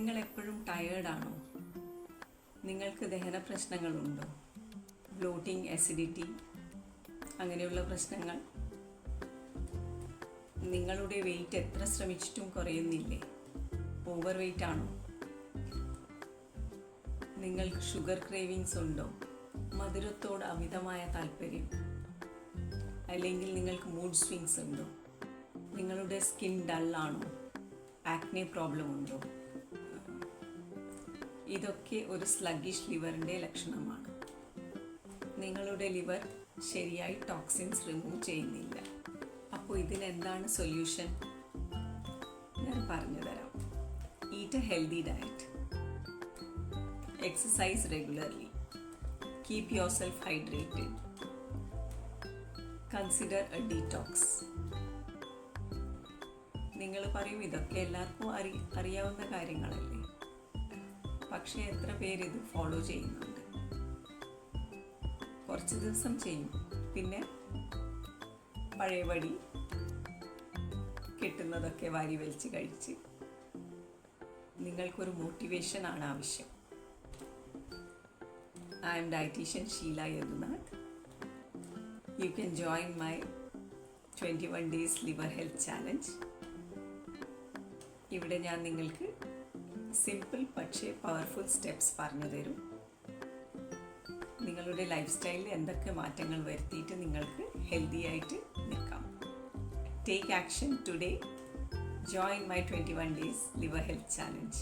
നിങ്ങളെപ്പോഴും ടയേർഡാണോ? നിങ്ങൾക്ക് ദഹന പ്രശ്നങ്ങളുണ്ടോ? Blotting, acidity അങ്ങനെയുള്ള പ്രശ്നങ്ങൾ? നിങ്ങളുടെ വെയിറ്റ് എത്ര ശ്രമിച്ചിട്ടും കുറയുന്നില്ലേ? ഓവർ വെയിറ്റ് ആണോ? നിങ്ങൾക്ക് ഷുഗർ ക്രേവിങ്സ് ഉണ്ടോ? മധുരത്തോട് അമിതമായ താല്പര്യം? അല്ലെങ്കിൽ നിങ്ങൾക്ക് മൂഡ് സ്വിങ്സ് ഉണ്ടോ? നിങ്ങളുടെ സ്കിൻ ഡള്ളാണോ? ആക്നെ പ്രോബ്ലം ഉണ്ടോ? ഇതൊക്കെ ഒരു സ്ലഗ്ഗിഷ് ലിവറിൻ്റെ ലക്ഷണമാണ്. നിങ്ങളുടെ ലിവർ ശരിയായി ടോക്സിൻസ് റിമൂവ് ചെയ്യുന്നില്ല. അപ്പോൾ ഇതിനെന്താണ് സൊല്യൂഷൻ? ഞാൻ പറഞ്ഞു തരാം. Eat A healthy diet, exercise regularly, keep your self hydrated, consider A detox. നിങ്ങൾ പറയും ഇതൊക്കെ എല്ലാവർക്കും അറിയാവുന്ന കാര്യങ്ങളല്ലേ, പക്ഷേ എത്ര പേര് ഇത് ഫോളോ ചെയ്യുന്നുണ്ട്? കുറച്ച് ദിവസം ചെയ്യും, പിന്നെ പഴയപടി കിട്ടുന്നതൊക്കെ വാരി വലിച്ച് കഴിച്ച്. നിങ്ങൾക്കൊരു മോട്ടിവേഷനാണ് ആവശ്യം. I am dietitian Sheila Yadunath. You can join my 21 days liver health challenge. ഇവിടെ ഞാൻ നിങ്ങൾക്ക് സിമ്പിൾ പക്ഷേ പവർഫുൾ സ്റ്റെപ്സ് പറഞ്ഞു തരും. നിങ്ങളുടെ ലൈഫ് സ്റ്റൈലിൽ എന്തൊക്കെ മാറ്റങ്ങൾ വരുത്തിയിട്ട് നിങ്ങൾക്ക് ഹെൽത്തി ആയിട്ട് നിൽക്കാം. Take action today. Join my 21 days liver health challenge.